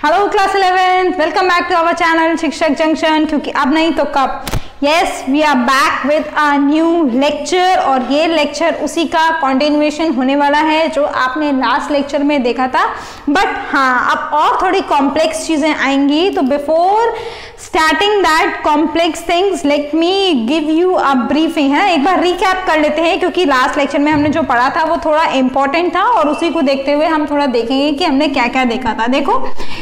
Hello class 11, welcome back to our channel Shikshak junction. क्योंकि अब नहीं तो कब, yes we are back with a new lecture. और ये लेक्चर उसी का कंटिन्यूएशन होने वाला है जो आपने लास्ट लेक्चर में देखा था। बट हाँ, अब और थोड़ी कॉम्प्लेक्स चीजें आएंगी। तो before starting that complex things, let me give you a briefing, है एक बार रिकैप कर लेते हैं। क्योंकि लास्ट लेक्चर में हमने जो पढ़ा था वो थोड़ा इंपॉर्टेंट था और उसी को देखते हुए हम थोड़ा देखेंगे कि हमने क्या क्या देखा था। देखो,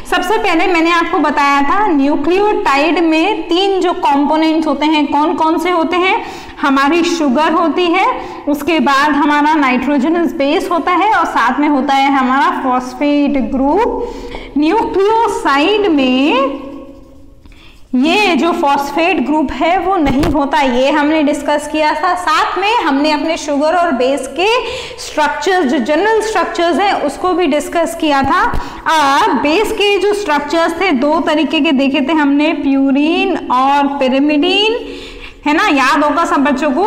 सबसे पहले मैंने आपको बताया था न्यूक्लियोटाइड में तीन जो कंपोनेंट्स होते हैं, कौन कौन से होते हैं। हमारी शुगर होती है, उसके बाद हमारा नाइट्रोजनस बेस होता है और साथ में होता है हमारा फॉस्फेट ग्रुप। न्यूक्लियोसाइड में ये जो फॉस्फेट ग्रुप है वो नहीं होता, ये हमने डिस्कस किया था। साथ में हमने अपने शुगर और बेस के स्ट्रक्चर्स, जो जनरल स्ट्रक्चर्स हैं, उसको भी डिस्कस किया था। बेस के जो स्ट्रक्चर्स थे दो तरीके के देखे थे हमने, प्यूरीन और पिरिमिडीन, है ना, याद होगा सब बच्चों को।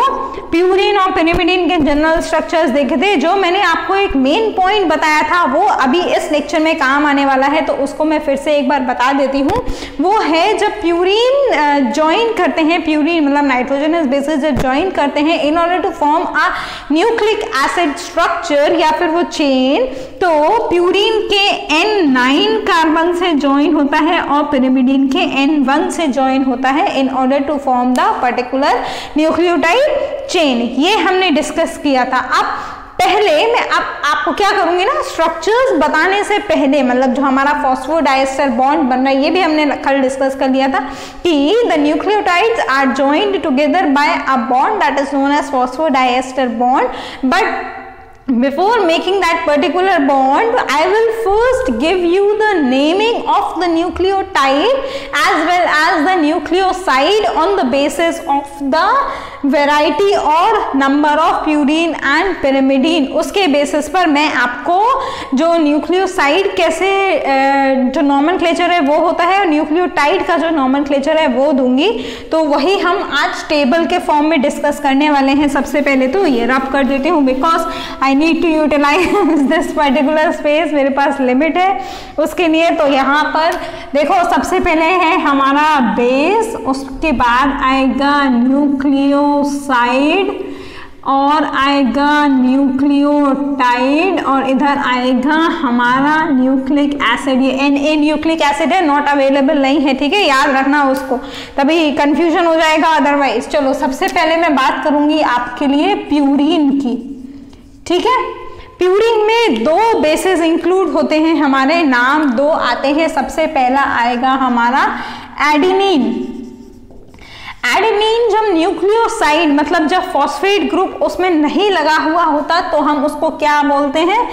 प्यूरीन और पिरिमिडीन के जनरल स्ट्रक्चर्स देखे थे। जो मैंने आपको एक मेन पॉइंट बताया था वो अभी इस लेक्चर में काम आने वाला है, तो उसको मैं फिर से एक बार बता देती हूँ। वो है जब प्यूरीन ज्वाइन करते हैं, प्यूरीन मतलब नाइट्रोजनस बेसेस जब ज्वाइन करते हैं in order to form a nucleic acid structure या फिर वो चेन, तो प्यूरीन के N9 कार्बन से ज्वाइन होता है और पिरिमिडीन के N1 से ज्वाइन होता है in order to form the particular nucleotide chain. ये हमने डिस्कस किया था। अब पहले मैं अब आपको क्या करूंगी ना, स्ट्रक्चर्स बताने से पहले, मतलब जो हमारा फॉस्फोडाइएस्टर बॉन्ड बन रहा है, ये भी हमने कल डिस्कस कर लिया था कि the nucleotides are joined together by a bond that is known as phosphodiester bond. But before making that particular bond, I will first give you the naming of the nucleotide as well as the nucleoside on the basis of the variety और number of purine and pyrimidine। उसके basis पर मैं आपको जो nucleoside कैसे जो nomenclature है वो होता है और न्यूक्लियोटाइड का जो नॉमेनक्लेचर है वो दूंगी। तो वही हम आज टेबल के फॉर्म में डिस्कस करने वाले हैं। सबसे पहले तो ये रब कर देती हूँ, because I need to utilize this particular space, मेरे पास लिमिट है उसके लिए। तो यहाँ पर देखो, सबसे पहले है हमारा बेस, उसके बाद आएगा न्यूक्लियोसाइड और आएगा न्यूक्लियोटाइड और इधर आएगा हमारा न्यूक्लिक एसिड। ये Na न्यूक्लिक एसिड है, नॉट अवेलेबल नहीं है, ठीक है, याद रखना उसको, तभी कंफ्यूजन हो जाएगा अदरवाइज। चलो, सबसे पहले मैं बात करूंगी आपके लिए प्यूरीन की, ठीक है। प्यूरीन में दो बेसेस इंक्लूड होते हैं, हमारे नाम दो आते हैं। सबसे पहला आएगा हमारा एडेनिन। एडेनिन जब न्यूक्लियोसाइड मतलब जब फॉस्फेट ग्रुप उसमें नहीं लगा हुआ होता तो हम उसको क्या बोलते हैं,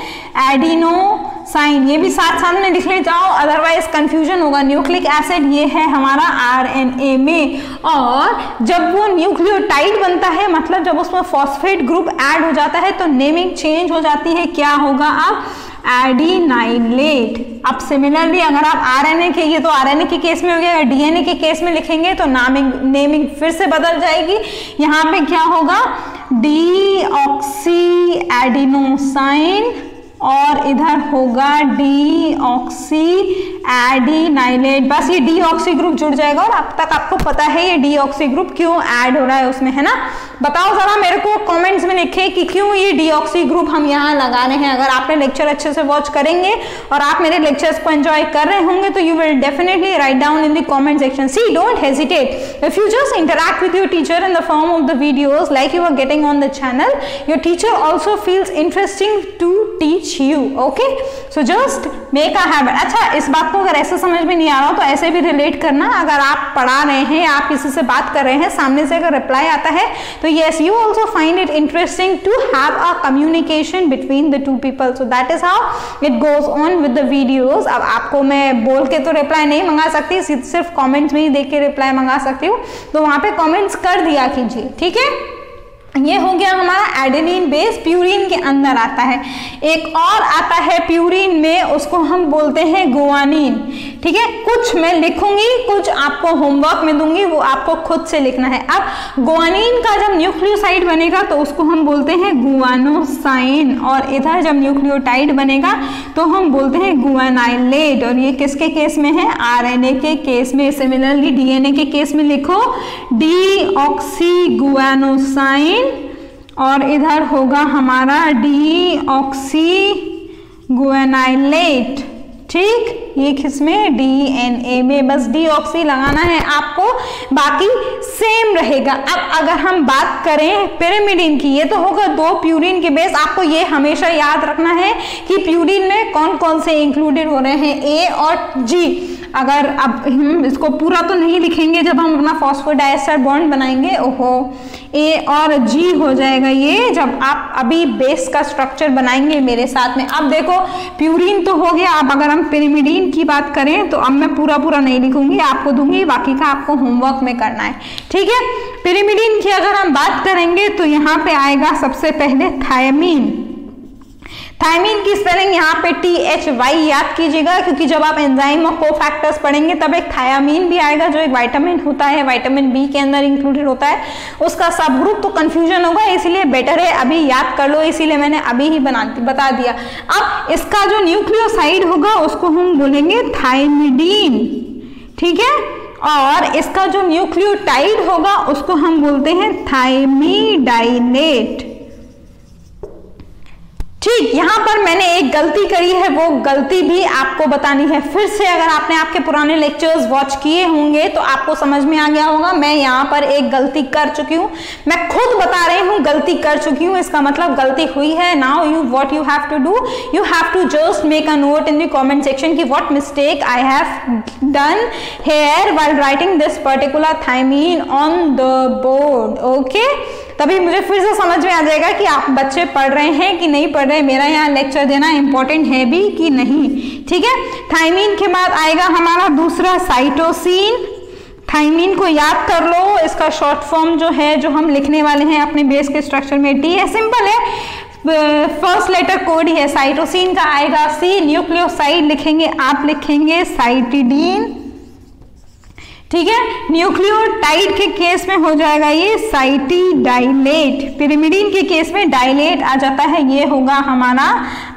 एडिनोसाइन। ये भी साथ साथ में लिख ले जाओ, अदरवाइज कंफ्यूजन होगा। न्यूक्लिक एसिड ये है हमारा RNA में, और जब वो न्यूक्लियोटाइड बनता है मतलब जब उसमें फॉस्फेट ग्रुप ऐड हो जाता है तो नेमिंग चेंज हो जाती है, क्या होगा अब, एडिनाइलेट। अब सिमिलरली अगर आप RNA के, ये तो RNA के केस में हो गया, DNA के केस में लिखेंगे तो नेमिंग फिर से बदल जाएगी। यहाँ पे क्या होगा, डीऑक्सी एडिनोसाइन और इधर होगा डीऑक्सी एडिनाइलेट। बस ये डीऑक्सी ग्रुप जुड़ जाएगा और अब तक आपको पता है ये डीऑक्सी ग्रुप क्यों ऐड हो रहा है उसमें, है ना। बताओ जरा मेरे को कमेंट्स में लिखे कि क्यों ये डीऑक्सी ग्रुप हम यहाँ लगा रहे हैं। अगर आपने लेक्चर अच्छे से वॉच करेंगे और आप मेरे लेक्चर्स को एंजॉय कर रहे होंगे तो you will definitely write down in the comment section. See, don't hesitate, if you just interact with your teacher in the form of the videos like you are getting on the channel, your teacher also feels interesting to teach you, okay? So just make a habit। अच्छा, इस बात को अगर ऐसे समझ में नहीं आ रहा तो ऐसे भी रिलेट करना। अगर आप पढ़ा रहे हैं, आप किसी से बात कर रहे हैं, सामने से अगर रिप्लाई आता है तो yes, you also find it interesting to have a communication between the two people, so that is how it goes on with the videos। अब आपको मैं बोल के तो रिप्लाई नहीं मंगा सकती, सिर्फ कमेंट्स में ही देख के रिप्लाई मंगा सकती हूँ, तो वहां पे कमेंट्स कर दिया कीजिए, ठीक है। ये हो गया हमारा एडेनिन बेस, प्यूरिन के अंदर आता है। एक और आता है प्यूरिन में, उसको हम बोलते हैं गुआनिन। ठीक है, कुछ मैं लिखूंगी, कुछ आपको होमवर्क में दूंगी, वो आपको खुद से लिखना है। अब गुआनिन का जब न्यूक्लियोसाइड बनेगा तो उसको हम बोलते हैं गुआनोसाइन, और इधर जब न्यूक्लियोटाइड बनेगा तो हम बोलते हैं गुआनाइलेट। और ये किसके केस में है? आरएनए के केस में। सिमिलरली डीएनए के केस में लिखो डीऑक्सीगुआनोसाइन, और इधर होगा हमारा डीऑक्सीगुआनाइलेट। ठीक, ये किसमें? डीएनए में। बस डीऑक्सी लगाना है आपको, बाकी सेम रहेगा। अब अगर हम बात करें पिरिमिडिन की, ये तो होगा 2 प्यूरिन के बेस। आपको ये हमेशा याद रखना है कि प्यूरिन में कौन कौन से इंक्लूडेड हो रहे हैं, ए और जी। अगर अब हम इसको पूरा तो नहीं लिखेंगे, जब हम अपना फॉस्फोडाइएस्टर बॉन्ड बनाएंगे, ओहो, ए और जी हो जाएगा ये, जब आप अभी बेस का स्ट्रक्चर बनाएंगे मेरे साथ में। अब देखो प्यूरिन तो हो गया। अब अगर हम पिरिमिडिन की बात करें तो अब मैं पूरा नहीं लिखूंगी, आपको दूंगी, बाकी का आपको होमवर्क में करना है। ठीक है, पिरिमिडिन की अगर हम बात करेंगे तो यहाँ पे आएगा सबसे पहले थायमीन। थायमीन की स्पेलिंग यहाँ पे THY याद कीजिएगा, क्योंकि जब आप एंजाइम और कोफैक्टर्स पढ़ेंगे तब एक थायामीन भी आएगा, जो एक विटामिन होता है, विटामिन बी के अंदर इंक्लूडेड होता है। उसका सब ग्रुप तो कंफ्यूजन होगा, इसलिए बेटर है अभी याद कर लो, इसीलिए मैंने अभी ही बता दिया। अब इसका जो न्यूक्लियोसाइड होगा उसको हम बोलेंगे थायमिडीन। ठीक है, और इसका जो न्यूक्लियोटाइड होगा उसको हम बोलते हैं थायमिडाइलेट। ठीक, यहां पर मैंने एक गलती करी है, वो गलती भी आपको बतानी है। फिर से अगर आपने आपके पुराने लेक्चर्स वॉच किए होंगे तो आपको समझ में आ गया होगा, मैं यहाँ पर एक गलती कर चुकी हूँ। मैं खुद बता रही हूँ गलती कर चुकी हूँ, इसका मतलब गलती हुई है। Now what you have to do, you have to just make a note in the comment section कि what mistake I have done here while writing this particular thymine on the board. Okay, तभी मुझे फिर से समझ में आ जाएगा कि आप बच्चे पढ़ रहे हैं कि नहीं पढ़ रहे, मेरा यहाँ लेक्चर देना इंपॉर्टेंट है भी कि नहीं। ठीक है, थायमीन के बाद आएगा हमारा दूसरा साइटोसिन। थायमीन को याद कर लो, इसका शॉर्ट फॉर्म जो है, जो हम लिखने वाले हैं अपने बेस के स्ट्रक्चर में, टी है, सिंपल है, फर्स्ट लेटर कोड ही है। साइटोसिन का आएगा सी, न्यूक्लियोसाइड लिखेंगे आप, लिखेंगे साइटिडीन। ठीक है, न्यूक्लियोटाइड के केस में हो जाएगा ये साइटिडाइलेट। पिरिमिडीन के केस में डाइलेट आ जाता है, ये होगा हमारा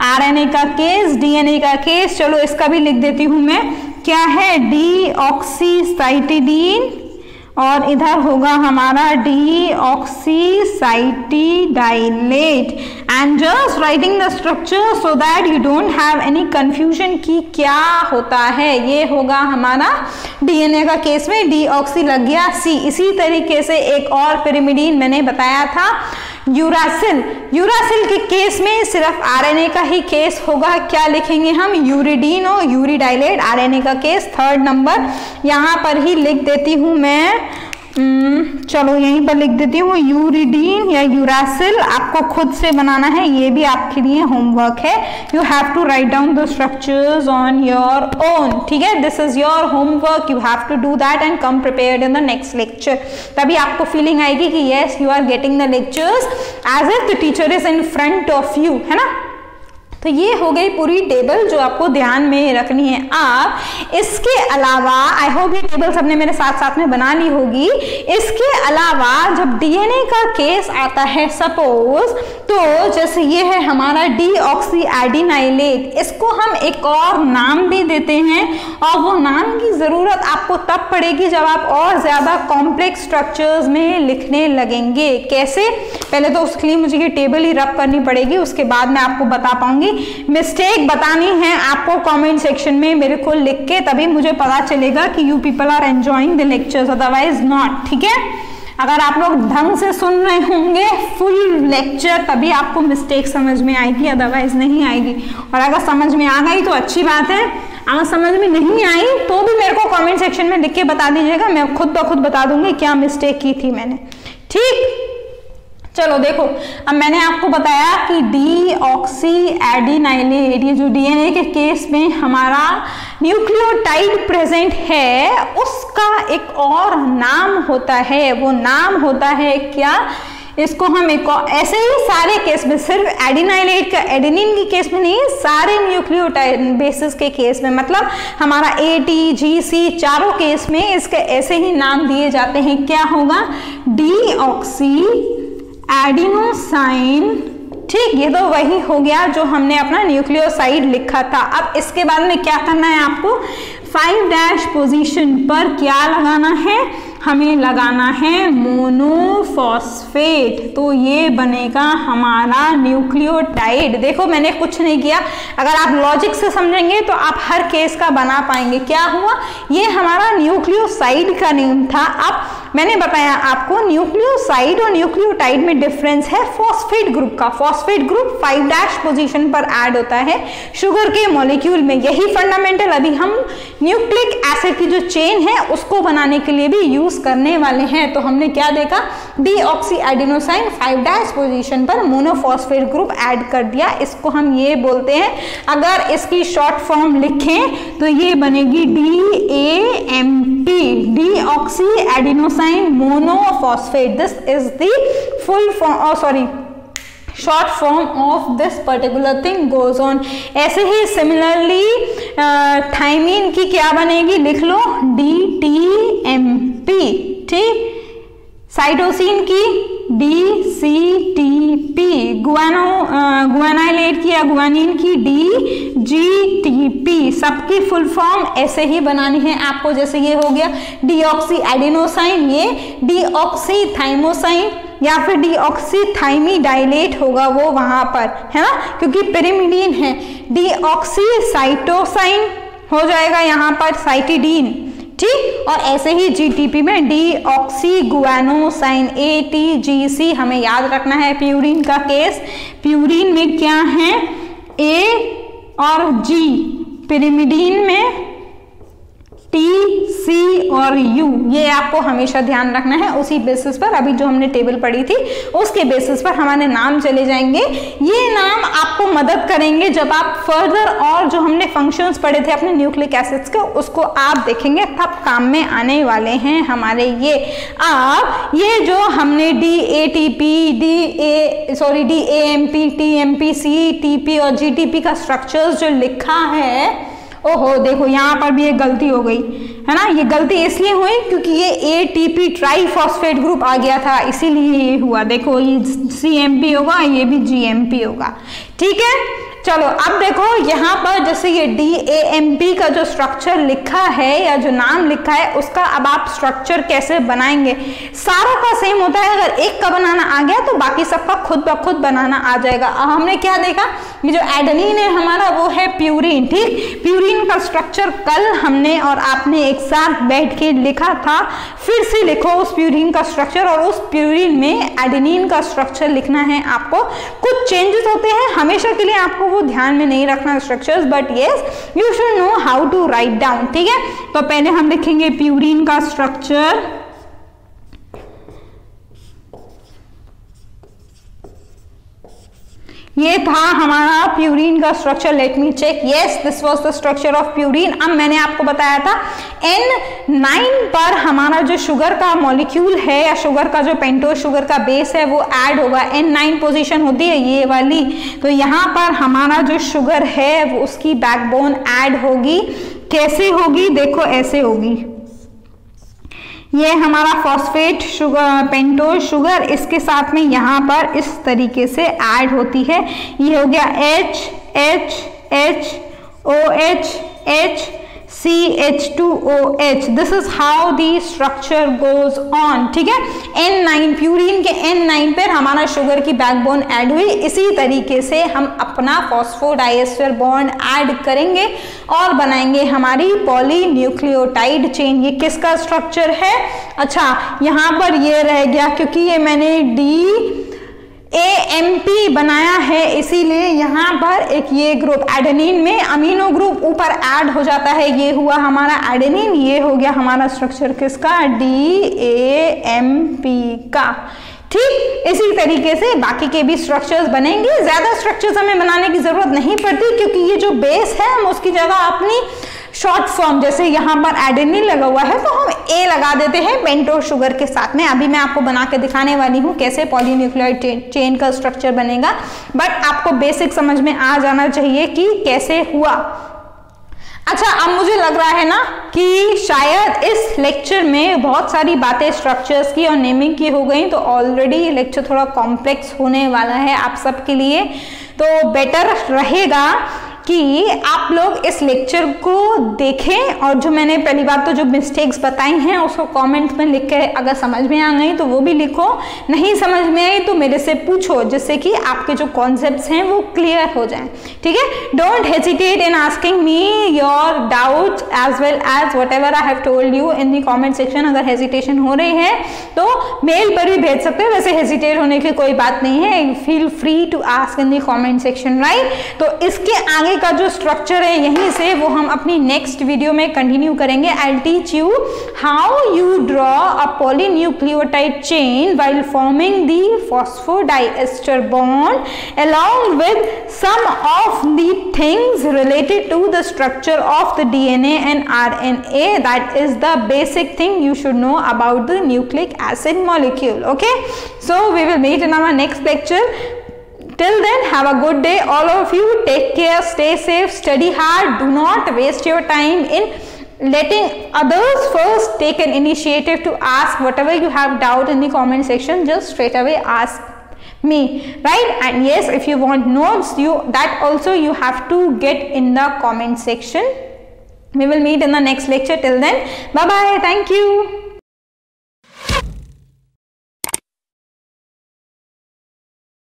आरएनए का केस। डीएनए का केस, चलो इसका भी लिख देती हूं मैं, क्या है? डीऑक्सीसाइटिडीन, और इधर होगा हमारा deoxycytidylate. And just writing the structure so that you don't have any confusion कि क्या होता है। ये होगा हमारा डीएनए का केस में डीऑक्सी लग गया सी। इसी तरीके से एक और पिरिमिडीन मैंने बताया था, यूरासिल। यूरासिल के केस में सिर्फ आरएनए का ही केस होगा, क्या लिखेंगे हम? यूरिडीन और यूरिडाइलेट, आरएनए का केस 3rd नंबर यहाँ पर ही लिख देती हूँ मैं। चलो यहीं पर लिख देती हूँ यूरिडीन या यूरासिल, आपको खुद से बनाना है, ये भी आपके लिए होमवर्क है। You have to write down the structures on your own. ठीक है, this is your homework, you have to do that and come prepared in the next lecture. तभी आपको फीलिंग आएगी कि yes you are getting the lectures as if the teacher is in front of you, है ना। तो ये हो गई पूरी टेबल जो आपको ध्यान में रखनी है। आप इसके अलावा, आई होप ये टेबल सबने मेरे साथ साथ में बना ली होगी। इसके अलावा जब डीएनए का केस आता है सपोज, तो जैसे ये है हमारा डीऑक्सीएडिनाइलेट, इसको हम एक और नाम भी देते हैं, और वो नाम की जरूरत आपको तब पड़ेगी जब आप और ज्यादा कॉम्प्लेक्स स्ट्रक्चर्स में लिखने लगेंगे। कैसे? पहले तो उसके लिए मुझे ये टेबल ही रब करनी पड़ेगी, उसके बाद मैं आपको बता पाऊंगी। मिस्टेक बतानी है आपको कमेंट सेक्शन में मेरे को लिख के, तभी मुझे पता चलेगा कि you people are enjoying the lectures, otherwise not. ठीक है, अगर आप लोग ढंग से सुन रहे होंगे फुल लेक्चर तभी आपको मिस्टेक समझ में आएगी, अदरवाइज नहीं आएगी। और अगर समझ में आ गई तो अच्छी बात है, अगर समझ में नहीं आई तो भी मेरे को कमेंट सेक्शन में लिख के बता दीजिएगा, मैं खुद ब खुद बता दूंगी क्या मिस्टेक की थी मैंने। ठीक, चलो देखो, अब मैंने आपको बताया कि डीऑक्सीएडिनाइलेट, ये जो डीएनए के केस में हमारा न्यूक्लियोटाइड प्रेजेंट है, उसका एक और नाम होता है। वो नाम होता है क्या? इसको हम एक ऐसे ही सारे केस में, सिर्फ एडिनाइलेट का एडेनिन के केस में नहीं, सारे न्यूक्लियोटाइड बेसिस के केस में, मतलब हमारा AT, GC चारों केस में इसके ऐसे ही नाम दिए जाते हैं। क्या होगा? Deoxy adenosine. ठीक, ये तो वही हो गया जो हमने अपना न्यूक्लियोसाइड लिखा था। अब इसके बाद में क्या करना है आपको? 5' पोजीशन पर क्या लगाना है? हमें लगाना है मोनोफॉस्फेट। तो ये बनेगा हमारा न्यूक्लियोटाइड। देखो मैंने कुछ नहीं किया, अगर आप लॉजिक से समझेंगे तो आप हर केस का बना पाएंगे। क्या हुआ? ये हमारा न्यूक्लियोसाइड का नेम था। अब मैंने बताया आपको न्यूक्लियोसाइड और न्यूक्लियोटाइड में डिफरेंस है फॉस्फेट ग्रुप का। फॉस्फेट ग्रुप 5' पोजीशन पर ऐड होता है शुगर के मॉलिक्यूल में। यही फंडामेंटल अभी हम न्यूक्लिक एसिड की जो चेन है उसको बनाने के लिए भी यूज करने वाले हैं। तो हमने क्या देखा? डीऑक्सी एडिनोसाइन 5' पोजीशन पर मोनोफॉस्फेट ग्रुप ऐड कर दिया। इसको हम ये बोलते हैं, अगर इसकी शॉर्ट फॉर्म लिखें तो ये बनेगी DAMP, deoxy adenosine monophosphate. This is the full form, short form of this particular thing goes on. ऐसे ही सिमिलरली थाइमीन की क्या बनेगी? लिख लो DTMP। ठीक, साइटोसिन की DCTP, गुआनाइलेट की या गुआनिन की DGTP। सबकी फुल फॉर्म ऐसे ही बनानी है आपको। जैसे ये हो गया डीऑक्सी एडिनोसाइन, ये डीऑक्सी थाइमोसाइन या फिर डीऑक्सीथाइमिडाइलेट होगा वो वहां पर, है ना, क्योंकि पिरिमिडीन है। डीऑक्सी साइटोसाइन हो जाएगा यहाँ पर साइटिडीन। ठीक, और ऐसे ही GTP में डीऑक्सी गुआनोसाइन ATGC। हमें याद रखना है प्यूरिन का केस। प्यूरिन में क्या है? A और G, पिरिमिडीन में T, C और U। ये आपको हमेशा ध्यान रखना है। उसी बेसिस पर अभी जो हमने टेबल पढ़ी थी उसके बेसिस पर हमारे नाम चले जाएंगे। ये नाम आपको मदद करेंगे जब आप फर्दर और जो हमने फंक्शंस पढ़े थे अपने न्यूक्लिक एसिड्स के, उसको आप देखेंगे तब काम में आने वाले हैं हमारे ये। अब ये जो हमने DATP, DAMP, TMP, CTP और GTP का स्ट्रक्चर्स जो लिखा है, ओहो देखो यहाँ पर भी एक गलती हो गई है ना। ये गलती इसलिए हुई क्योंकि ये ATP ट्राइफॉस्फेट ग्रुप आ गया था, इसीलिए ये हुआ। देखो ये CMP होगा, ये भी GMP होगा। ठीक है, चलो अब देखो यहाँ पर जैसे ये DAMP का जो स्ट्रक्चर लिखा है या जो नाम लिखा है उसका अब आप स्ट्रक्चर कैसे बनाएंगे? सारों का सेम होता है, अगर एक का बनाना आ गया तो बाकी सबका खुद ब खुद बनाना आ जाएगा। अब हमने क्या देखा? ये जो एडेनिन है हमारा वो है प्यूरिन। ठीक, प्यूरिन का स्ट्रक्चर कल हमने और आपने एक साथ बैठ के लिखा था। फिर से लिखो उस प्यूरिन का स्ट्रक्चर, और उस प्यूरिन में एडेनिन का स्ट्रक्चर लिखना है आपको। कुछ चेंजेस होते हैं, हमेशा के लिए आपको वो ध्यान में नहीं रखना structures, but yes you should know how to write down. ठीक है, तो पहले हम लिखेंगे प्यूरिन का स्ट्रक्चर। ये था हमारा प्यूरिन का structure. Let me check, yes this was the structure of purine. अब मैंने आपको बताया था N9 पर हमारा जो शुगर का मॉलिक्यूल है या शुगर का जो पेंटोज शुगर का बेस है वो ऐड होगा। N9 पोजीशन होती है ये वाली, तो यहाँ पर हमारा जो शुगर है वो उसकी बैकबोन ऐड होगी। कैसे होगी? देखो ऐसे होगी। ये हमारा फॉस्फेट शुगर, पेंटोज शुगर, इसके साथ में यहाँ पर इस तरीके से ऐड होती है। ये हो गया HHHOH CH2OH। This is how the structure goes on. ठीक है, N9 प्यूरिन के N9 पर हमारा शुगर की बैकबोन ऐड हुई। इसी तरीके से हम अपना फॉस्फोडाइएस्टर बॉन्ड ऐड करेंगे और बनाएंगे हमारी पॉलीन्यूक्लियोटाइड चेन। ये किसका स्ट्रक्चर है? अच्छा यहाँ पर ये रह गया क्योंकि ये मैंने DAMP बनाया है, इसीलिए यहाँ पर एक ये ग्रुप एडेनिन में अमीनो ग्रुप ऊपर ऐड हो जाता है। ये हुआ हमारा एडेनिन, ये हो गया हमारा स्ट्रक्चर किसका? DAMP का। ठीक, इसी तरीके से बाकी के भी स्ट्रक्चर्स बनेंगे। ज्यादा स्ट्रक्चर्स हमें बनाने की जरूरत नहीं पड़ती क्योंकि ये जो बेस है हम उसकी जगह अपनी शॉर्ट फॉर्म, जैसे यहाँ पर एडेनिन लगा हुआ है तो हम ए लगा देते हैं पेंटोज शुगर के साथ में। अभी मैं आपको बना के दिखाने वाली हूँ कैसे पॉलीन्यूक्लियोटाइड चेन का स्ट्रक्चर बनेगा, बट आपको बेसिक समझ में आ जाना चाहिए कि कैसे हुआ। अच्छा, अब मुझे लग रहा है ना कि शायद इस लेक्चर में बहुत सारी बातें स्ट्रक्चर्स की और नेमिंग की हो गई, तो ऑलरेडी लेक्चर थोड़ा कॉम्प्लेक्स होने वाला है आप सबके लिए, तो बेटर रहेगा कि आप लोग इस लेक्चर को देखें और जो मैंने पहली बात तो जो मिस्टेक्स बताई हैं उसको कमेंट्स में लिख के अगर समझ में आ गई तो वो भी लिखो, नहीं समझ में आई तो मेरे से पूछो, जिससे कि आपके जो कॉन्सेप्ट्स हैं वो क्लियर हो जाएं, ठीक है। Don't hesitate in asking me your doubts as well as whatever I have told you in the comment section. अगर हेजिटेशन हो रही है तो मेल पर भी भेज सकते हो, वैसे हेजिटेट होने की कोई बात नहीं है, feel free to ask in the comment section, right. तो इसके आगे का जो स्ट्रक्चर है यहीं से वो हम अपनी नेक्स्ट वीडियो में कंटिन्यू करेंगे। I will teach you how you draw a polynucleotide chain while forming the phosphodiester bond along with some of the things related to the structure of the DNA and RNA, that is the basic thing you should know about the nucleic acid molecule. Okay, so we will meet in our next lecture. Till then, have a good day, all of you. Take care, stay safe, study hard. Do not waste your time in letting others first take an initiative to ask whatever you have doubt in the comment section. Just straight away ask me, right? And yes, if you want notes, that also you have to get in the comment section. We will meet in the next lecture. Till then, bye bye. Thank you.